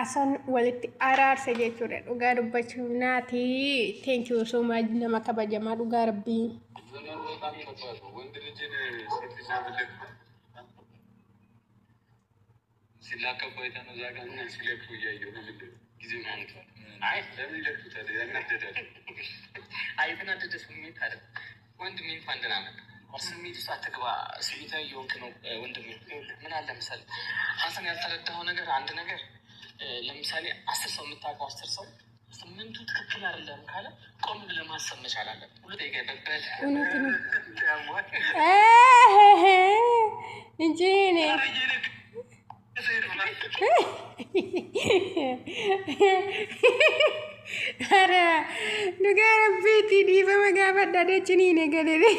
asan walitti araarse jechuudha dhugaa dubbachuu naati. Thank you so much nama kabajamaa dhugaa rabbii. Sila kabaita na zagan na sila kuya yun gizi manto. Ay, dami lektu tadi yang nanti tadi. Ay, itu nanti tu sumit ada. Wanda min pandana. Sumit itu satu kau sumit ayu yang kena wanda min. Mana ada misal. Hasan yang terletak hona ger, anda nager. Misal asal sumit aku asal sum. Sumit tu terkenal dalam kala. Kom belum asal macam ada. Ulu tiga bebel. Ini. Ara negara biti di pemagabat dada cini negara deh.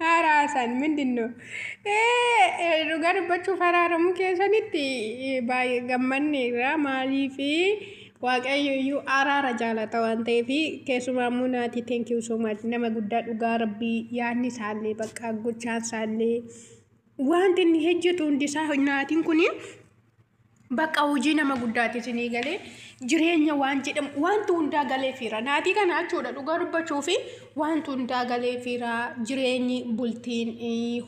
Ara san mendino. Negara bacu farara mungkin saniti bayi gamman nira malifi waaqayyo yu arara jala tawan tefi kesuma munati. Thank you so much nama guddat dhugaa rabbii yaanni saalle bakka gochaan saalle wanti inni hejjetu hundisaa naatiin kuni bakka hojii nama guddaati isinii galee jireenya waan jedhamu wanti hundaa galee fiira naatii kana achuudha dhugaa dubbachuu fi wanti hundaa galee fiira jireenyi bultiin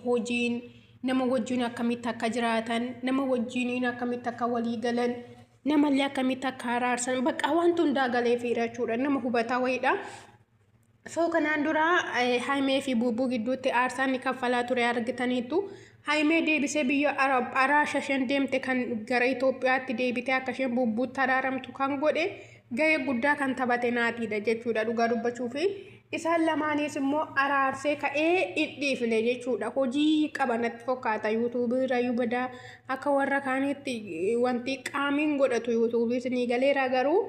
hojiin nama wajjin akkamitti akka jiraatan nama wajjin akkamitti akka walii galan namallee akkamitti akka araarsan bakka wanti hundaa galee fiira achuudha nama hubataa wayiidha. So kanaan dura Haimee fi Buubuu gidduutti aarsaan ni kaffalaa ture argitaniitu. Haimee deebisee biyya Araasha shan deemte kan gara Itoophiyaatti deebitee akka isheen Buubuutti araaramtu kan godhe gahee guddaa kan taphate naatiidha jechuudha dhugaa dubbachuu fi isaan lamaanis immoo araarsee ka'ee dhidhiifne jechuudha. Hojii qabanatti fakkaata yuutuubii irra yuubadaa akka warra kaaniitti wanti qaamiin godhatu yuutuubii ni galeera garuu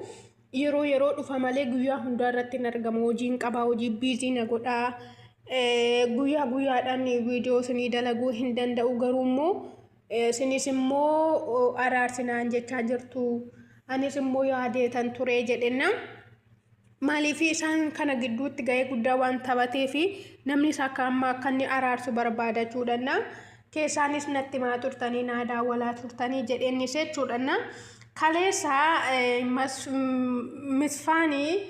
yeroo dhufa malee guyyaa hundaa irratti hin argamu hojiin qaba hojii biizii na godhaa guyyaadhaan viidiyoo sinii dalaguu hin danda'u garuu immoo sinis immoo araarsinaan jechaa jirtu anis immoo yaadeetan ture jedhenna maaliif isaan kana gidduutti gahee guddaa waan taphatee fi namni akka amma akka inni araarsu barbaadachuudhanna keessaanis natti maa turtanii naadaa walaa turtanii jedhennis jechuudhanna. Kaleessa misfaanii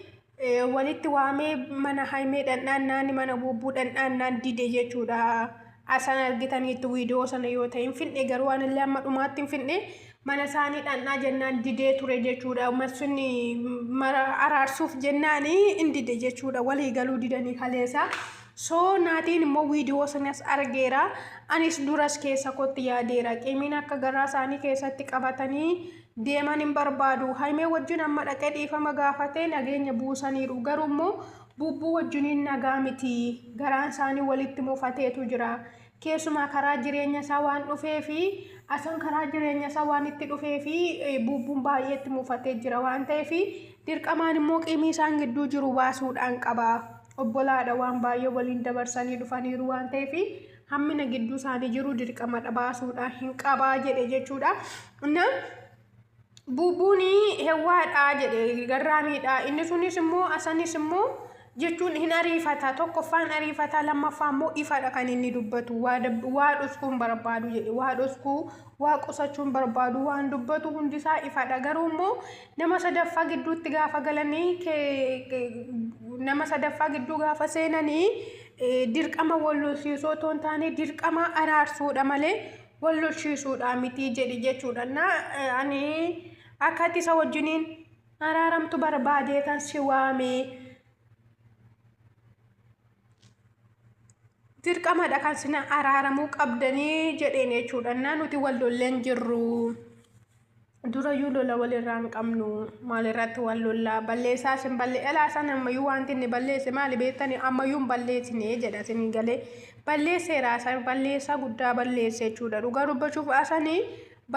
walitti waamee mana Haimee dhandhaannaan mana Buubuu dhandhaannaan dide jechuudha. Asan argitaniitti viidiyoo sana yoo ta'e hin finne garuu anillee amma dhumaatti hin finne mana isaanii dhandhaa jennaan didee ture jechuudha. Masfinni mara araarsuuf jennaanii hin dide jechuudha walii galuu didanii kaleessa. So naatiin immoo viidiyoo sanas argeera anis duras keessa kootti yaadeera qimiin akka garaa isaanii keessatti qabatanii deeman hin barbaadu. Haimee wajjin amma dhaqee dhiifama gaafatee nageenya buusaniiru garuu immoo Buubuu wajjiniin nagaa miti garaan isaanii walitti muufateetu jira. Keessumaa karaa jireenya isaa waan dhufee fi asan karaa jireenya isaa waan itti dhufee fi Buubuun baay'eetti muufatee jira waan ta'eef dirqamaan immoo qimii isaan gidduu jiru baasuudhaan qaba. Obbolaadha waan baay'ee waliin dabarsanii dhufaniiru waan ta'eef hammina gidduu isaanii jiru dirqama baasuudhaan hin qabaa jedhe jechuudha. Buubuuni hewaadha jedhe garraamiidha inni sunis immoo asanis immoo jechuun hin ariifata tokkoffaan ariifata lammaffaa immoo ifadha kan inni dubbatu waa dhuskuun barbaadu jedhe waa dhuskuu waa qusachuun barbaadu waan dubbatu hundisaa ifadha garuu immoo nama sadaffaa gidduutti gaafa galanii nama sadaffaa gidduu gaafa seenanii dirqama wallolchiisoo otoo hin taane dirqama araarsuudha malee wallolchiisuudha miti jedhi jechuudha. Ani akkati isa wajjiniin araaramtu barbaadee kan si waamee dirqamadha kan sina araaramuu qabdanii jedheen jechuudha. Nuti wallolleen jirru durayyuu lola walirraa hin qabnu maalirratti wallollaa balleessaa sin balleessaa san ammayyuu wanti inni balleesse maali beektanii ammayyuu hin balleessine jedha sin galee balleesseera san balleessaa guddaa balleesse jechuudha. Dhugaa dubbachuuf asanii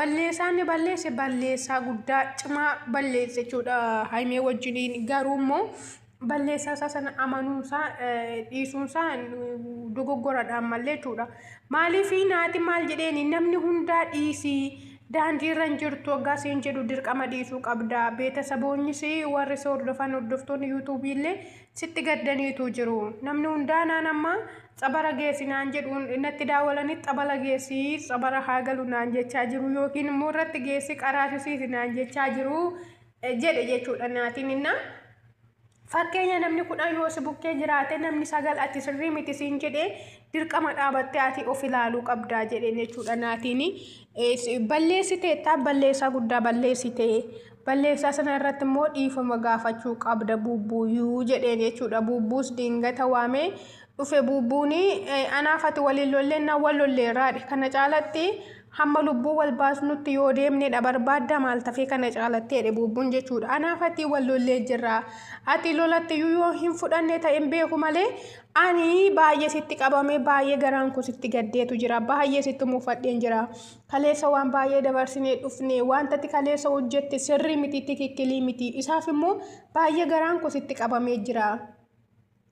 balleessaan balleesse balleessaa guddaa cimaa balleesse jechuudha. Haimee wajjiniin garuu immoo balleessaa isaa sana amanuunsaa dhiisuunsaa dogoggoradhaan malee jechuudha. Maaliif naati maal jedheeni namni hundaa dhiisii daandii irra jirtu akkasiin jedhu dirqama dhiisuu qabda. Beetasaboonnis warri hordofan hordoftoonni yuutuubii illee sitti gaddaniitu jiru. Namni hundaa naan amma xabara geessi naan jedhuun natti daawwalanii xabala geessi xabara haa galu naan jechaa jiru yookiin immoo irratti geessi qaraasisiisi naan jechaa jiru jedhe jechuudha naatiin inna fakkeenya namni kudhan yoo si bukkee jiraate namni sagal ati sirrii miti siin jedhe dirqama dhaabattee ati of ilaaluu qabdaa jedheen jechuudha naatiin balleessitee taa balleessaa guddaa balleessitee balleessaa sana irratti immoo dhiifama gaafachuu qabda buubuuyuu jedheen jechuudha buubuus dingata waamee dhufe buubuuni anaafati waliin lolleen na wal lolleerraadhe kana caalatti hamma lubbuu wal baasnutti yoo deemnedha barbaadda maal tafee kana caalatti jedhe buubuun jechuudha anaafati wal lollee jirra ati lolatti yoo hin fudhanne ta'een beeku malee ani baay'ee sitti qabame baay'ee garaan koo sitti gaddeetu jira baay'ee sitti muufadheen jira kaleessa waan baay'ee dabarsinee dhufne wantati kaleessa hojjette sirrii miti tikikkilii miti isaaf immoo baay'ee garaan koo sitti qabamee jira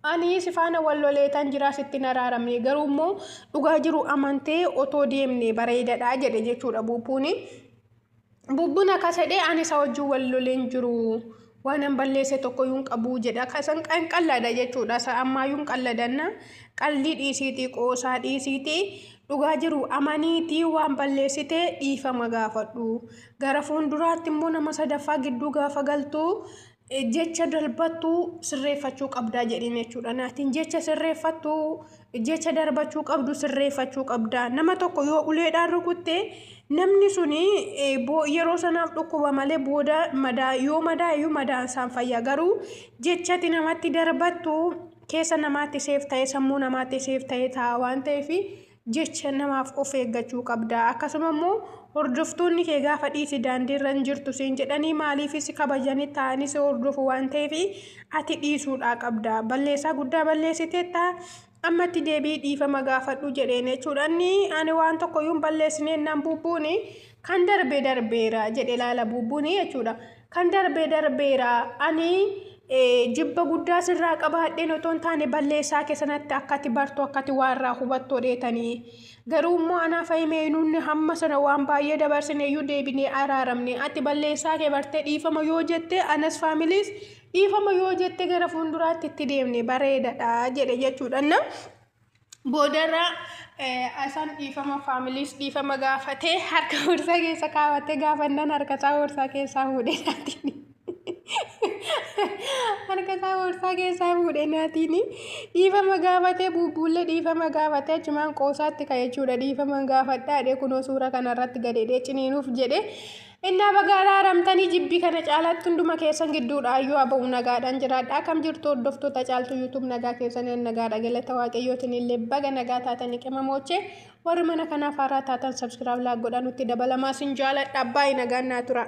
ani sifaana wal loleetan jira sitti naraaramne garuu immoo dhugaa jiru amantee otoo deemne bareedadha jedhe jechuudha buubuun akkas jedhee ani isa wajjin wal loleen jiru waan balleesse tokko yuun qabu jedha kasan qallada jechuudha sa ammaa yuun qalladanna qalli dhiisiitii qoosaa dhiisiitii dhugaa jiru amaniitii waan balleessite dhiifama gaafadhu gara fuulduraatti immoo nama sadaffaa gidduu gaafa galtu jecha dalbattu sirreeffachuu qabdaa jedhin jechuudha naatiin jecha sirreeffattu jecha darbachuu qabdu sirreeffachuu qabdaa nama tokko yoo uleedhaan rukutte namni suni yeroo sanaaf dhukkuba malee booda yoo madaayyuu madaan isaan fayyaa garuu jechati namatti darbattu keessa namaatti seef ta'e sammuu namaatti seef ta'e ta'a waan ta'eef jecha namaaf of eeggachuu qabdaa akkasuma immoo hordoftoonni kee gaafa dhiisi daandiirra hin jirtu siin jedhanii maaliifis kabajanii ta'anii si hordofu waan ta'eef ati dhiisuudhaa qabdaa balleessaa guddaa balleessiteetta ammatti deebii dhiifama gaafadhu jedheen jechuudha ani waan tokko yuun balleessineen nan buubuuni kan darbee darbeera jedhe laala buubuuni jechuudha kan darbee darbeera ani jibba guddaa sirraa qabaadheen otoo hin taane balleessaa keessatti akkati bartu akkati waarraa hubattoo dheetanii garuu immoo anaaf himee nuunni hamma sana waan baay'ee dabarsine iyyuu deebinee araaramne ati balleessaa kee bartee dhiifama yoo jette anas faamiliis dhiifama yoo jette gara fuulduraatti itti deemne bareedadha jedhe jechuudha boodarra asan dhiifama faamiliis dhiifama gaafatee harka horsaa keessa kaawwattee gaafannan harkasaa horsaa keessaa fuudhee naatiin harkasaa horsaa keessaa fuudhee naatiin dhiifama gaafatee buubuullee dhiifama gaafatee achumaan qoosaatti ka'e jechuudha dhiifama gaafadhaadhe kunoo suura kanarratti gadheedhee ciniinuuf jedhe innaa bagaaraa haramtanii jibbii kana caalaatti hunduma keessan gidduudhaayyuu aba'u nagaadhaan jiraadha akkam jirtu hordoftoota caaltu yuutuub nagaa keessan nagaadha galata waaqayyootiin illee baga nagaa taatanii qimamoochee warri mana kanaaf haaraa taatan sabskiraayib laag godhaa nutti dabalamaa sin jaaladha baay'ee nagaan naa tura.